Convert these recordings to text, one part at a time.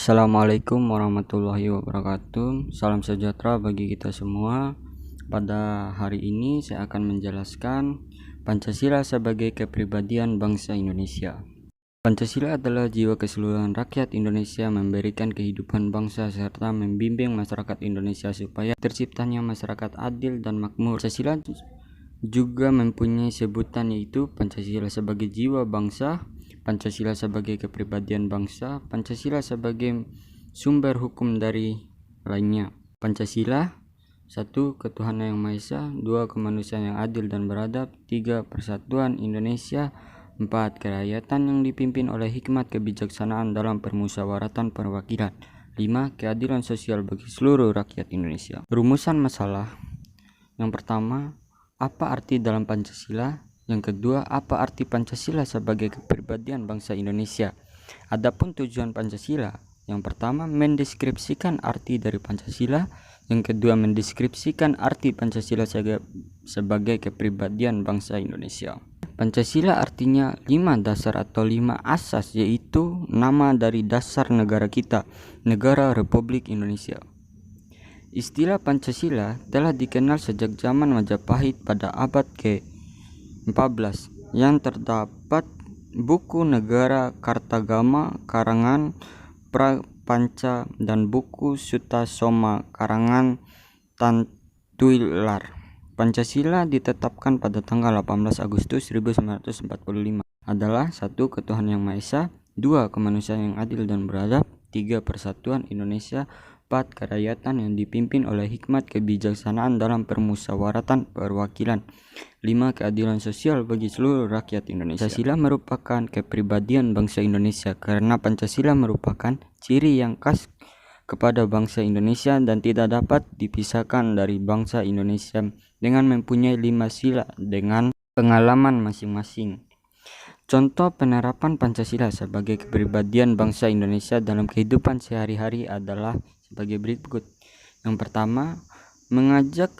Assalamualaikum warahmatullahi wabarakatuh. Salam sejahtera bagi kita semua. Pada hari ini saya akan menjelaskan Pancasila sebagai kepribadian bangsa Indonesia. Pancasila adalah jiwa keseluruhan rakyat Indonesia, memberikan kehidupan bangsa serta membimbing masyarakat Indonesia supaya terciptanya masyarakat adil dan makmur. Pancasila juga mempunyai sebutan, yaitu Pancasila sebagai jiwa bangsa, Pancasila sebagai kepribadian bangsa, Pancasila sebagai sumber hukum dari lainnya. Pancasila: 1. Ketuhanan yang Maha Esa. 2. Kemanusiaan yang adil dan beradab. 3. Persatuan Indonesia. 4. Kerakyatan yang dipimpin oleh hikmat kebijaksanaan dalam permusyawaratan perwakilan. 5. Keadilan sosial bagi seluruh rakyat Indonesia. Rumusan masalah: yang pertama, apa arti dalam Pancasila? Yang kedua, apa arti Pancasila sebagai kepribadian bangsa Indonesia? Adapun tujuan Pancasila: yang pertama, mendeskripsikan arti dari Pancasila. Yang kedua, mendeskripsikan arti Pancasila sebagai kepribadian bangsa Indonesia. Pancasila artinya 5 dasar atau 5 asas, yaitu nama dari dasar negara kita, Negara Republik Indonesia. Istilah Pancasila telah dikenal sejak zaman Majapahit pada abad ke-14, yang terdapat buku Negara Kartagama karangan Prapanca dan buku Sutta Soma karangan Tantuilar. Pancasila ditetapkan pada tanggal 18 Agustus 1945 adalah 1. Ketuhanan yang Maha Esa. 2. Kemanusiaan yang adil dan beradab. 3. Persatuan Indonesia. 4. Kerakyatan yang dipimpin oleh hikmat kebijaksanaan dalam permusyawaratan perwakilan. 5. Keadilan sosial bagi seluruh rakyat Indonesia. Pancasila merupakan kepribadian bangsa Indonesia karena Pancasila merupakan ciri yang khas kepada bangsa Indonesia dan tidak dapat dipisahkan dari bangsa Indonesia dengan mempunyai 5 sila dengan pengalaman masing-masing. Contoh penerapan Pancasila sebagai kepribadian bangsa Indonesia dalam kehidupan sehari-hari adalah sebagai berikut. Yang pertama, mengajak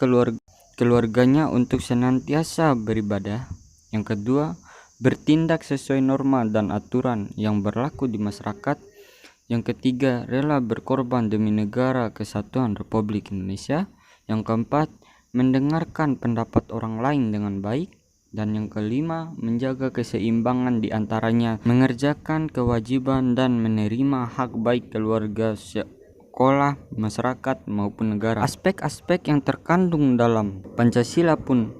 keluarganya untuk senantiasa beribadah. Yang kedua, bertindak sesuai norma dan aturan yang berlaku di masyarakat. Yang ketiga, rela berkorban demi negara kesatuan Republik Indonesia. Yang keempat, mendengarkan pendapat orang lain dengan baik. Dan yang kelima, menjaga keseimbangan di antaranya, mengerjakan kewajiban dan menerima hak baik keluarga, sekolah, masyarakat maupun negara. Aspek-aspek yang terkandung dalam Pancasila pun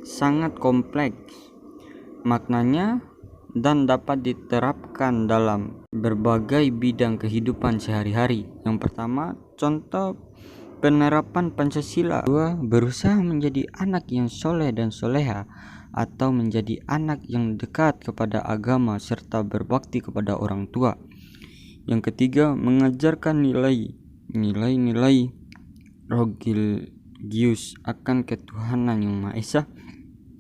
sangat kompleks maknanya dan dapat diterapkan dalam berbagai bidang kehidupan sehari-hari. Yang pertama, contoh penerapan Pancasila. 2. Berusaha menjadi anak yang soleh dan soleha atau menjadi anak yang dekat kepada agama serta berbakti kepada orang tua. Yang ketiga, mengajarkan nilai-nilai religius akan ketuhanan yang Maha Esa.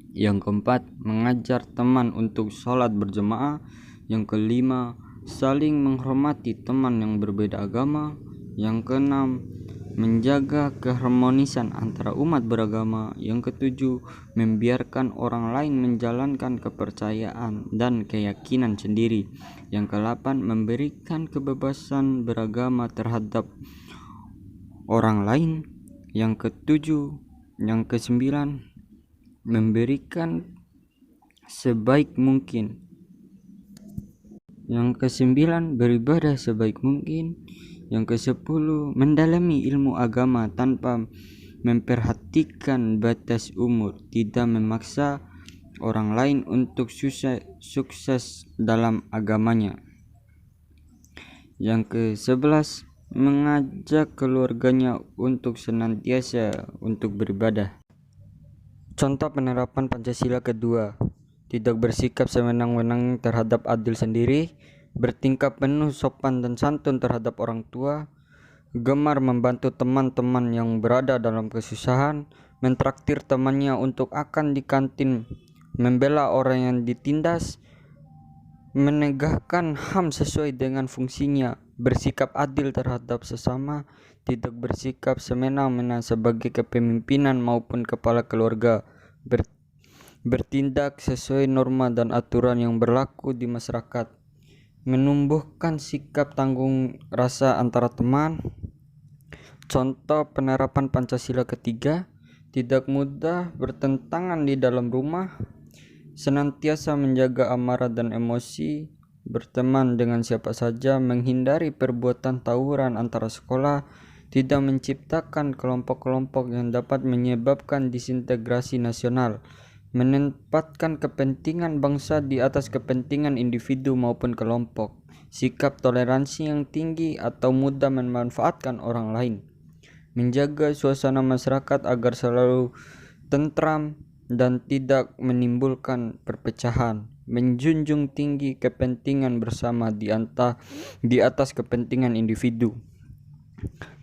Yang keempat, mengajar teman untuk sholat berjamaah. Yang kelima, saling menghormati teman yang berbeda agama. Yang keenam, menjaga keharmonisan antara umat beragama. Yang ketujuh, membiarkan orang lain menjalankan kepercayaan dan keyakinan sendiri. Yang kedelapan, memberikan kebebasan beragama terhadap orang lain. Yang kesembilan, memberikan sebaik mungkin. Yang kesembilan, beribadah sebaik mungkin. Yang ke-10, mendalami ilmu agama tanpa memperhatikan batas umur, tidak memaksa orang lain untuk sukses dalam agamanya. Yang ke-11, mengajak keluarganya untuk senantiasa untuk beribadah. Contoh penerapan Pancasila kedua: tidak bersikap sewenang-wenang terhadap adil sendiri, bertingkah penuh sopan dan santun terhadap orang tua, gemar membantu teman-teman yang berada dalam kesusahan, mentraktir temannya untuk akan di kantin, membela orang yang ditindas, menegakkan HAM sesuai dengan fungsinya, bersikap adil terhadap sesama, tidak bersikap semena-mena sebagai kepemimpinan maupun kepala keluarga, bertindak sesuai norma dan aturan yang berlaku di masyarakat, menumbuhkan sikap tanggung rasa antara teman. Contoh penerapan Pancasila ketiga, tidak mudah bertentangan di dalam rumah, senantiasa menjaga amarah dan emosi, berteman dengan siapa saja, menghindari perbuatan tawuran antara sekolah, tidak menciptakan kelompok-kelompok yang dapat menyebabkan disintegrasi nasional, menempatkan kepentingan bangsa di atas kepentingan individu maupun kelompok, sikap toleransi yang tinggi atau mudah memanfaatkan orang lain, menjaga suasana masyarakat agar selalu tentram dan tidak menimbulkan perpecahan, menjunjung tinggi kepentingan bersama di atas kepentingan individu.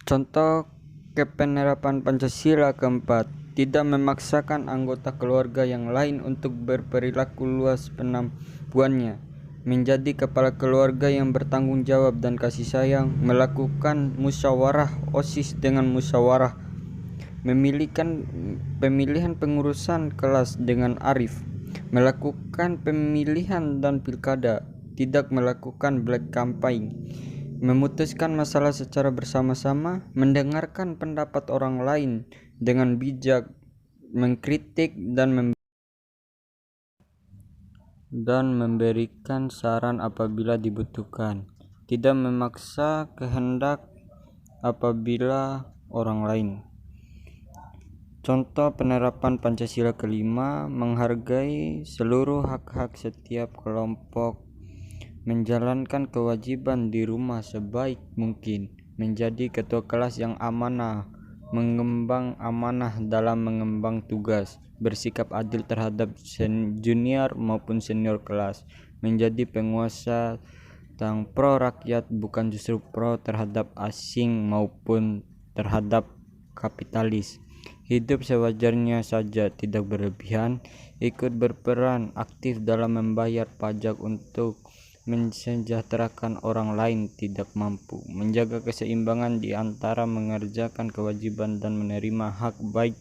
Contoh penerapan Pancasila keempat, tidak memaksakan anggota keluarga yang lain untuk berperilaku luas penampuannya, menjadi kepala keluarga yang bertanggung jawab dan kasih sayang, melakukan musyawarah OSIS dengan musyawarah, pemilihan pengurusan kelas dengan arif, melakukan pemilihan dan pilkada, tidak melakukan black campaign, memutuskan masalah secara bersama-sama, mendengarkan pendapat orang lain dengan bijak, mengkritik dan memberikan saran apabila dibutuhkan, tidak memaksa kehendak apabila orang lain. Contoh penerapan Pancasila kelima, menghargai seluruh hak-hak setiap kelompok, menjalankan kewajiban di rumah sebaik mungkin, menjadi ketua kelas yang amanah, mengemban amanah dalam mengemban tugas, bersikap adil terhadap junior maupun senior kelas, menjadi penguasa yang pro rakyat bukan justru pro terhadap asing maupun terhadap kapitalis, hidup sewajarnya saja tidak berlebihan, ikut berperan aktif dalam membayar pajak untuk mensejahterakan orang lain tidak mampu, menjaga keseimbangan di antara mengerjakan kewajiban dan menerima hak baik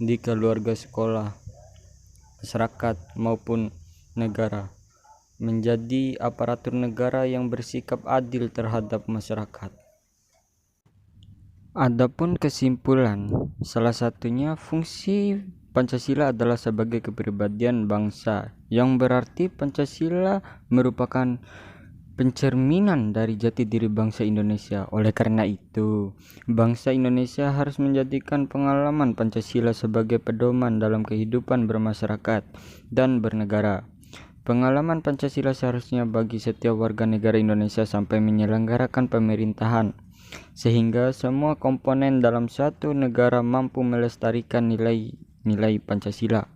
di keluarga, sekolah, masyarakat maupun negara, menjadi aparatur negara yang bersikap adil terhadap masyarakat. Adapun kesimpulan, salah satunya fungsi Pancasila adalah sebagai kepribadian bangsa, yang berarti Pancasila merupakan pencerminan dari jati diri bangsa Indonesia. Oleh karena itu, bangsa Indonesia harus menjadikan pengalaman Pancasila sebagai pedoman dalam kehidupan bermasyarakat dan bernegara. Pengalaman Pancasila seharusnya bagi setiap warga negara Indonesia sampai menyelenggarakan pemerintahan, sehingga semua komponen dalam satu negara mampu melestarikan nilai-nilai Pancasila.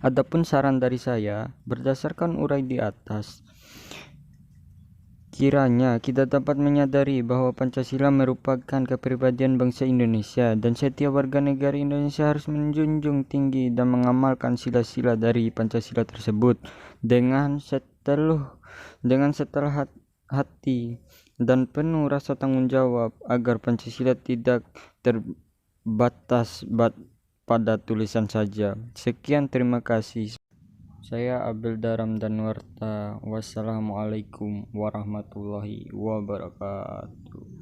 Adapun saran dari saya, berdasarkan urai di atas, kiranya kita dapat menyadari bahwa Pancasila merupakan kepribadian bangsa Indonesia dan setiap warga negara Indonesia harus menjunjung tinggi dan mengamalkan sila-sila dari Pancasila tersebut dengan setelah hati dan penuh rasa tanggung jawab agar Pancasila tidak terbatas pada tulisan saja. Sekian, terima kasih. Saya Abdul Daram Danwarta. Wassalamualaikum warahmatullahi wabarakatuh.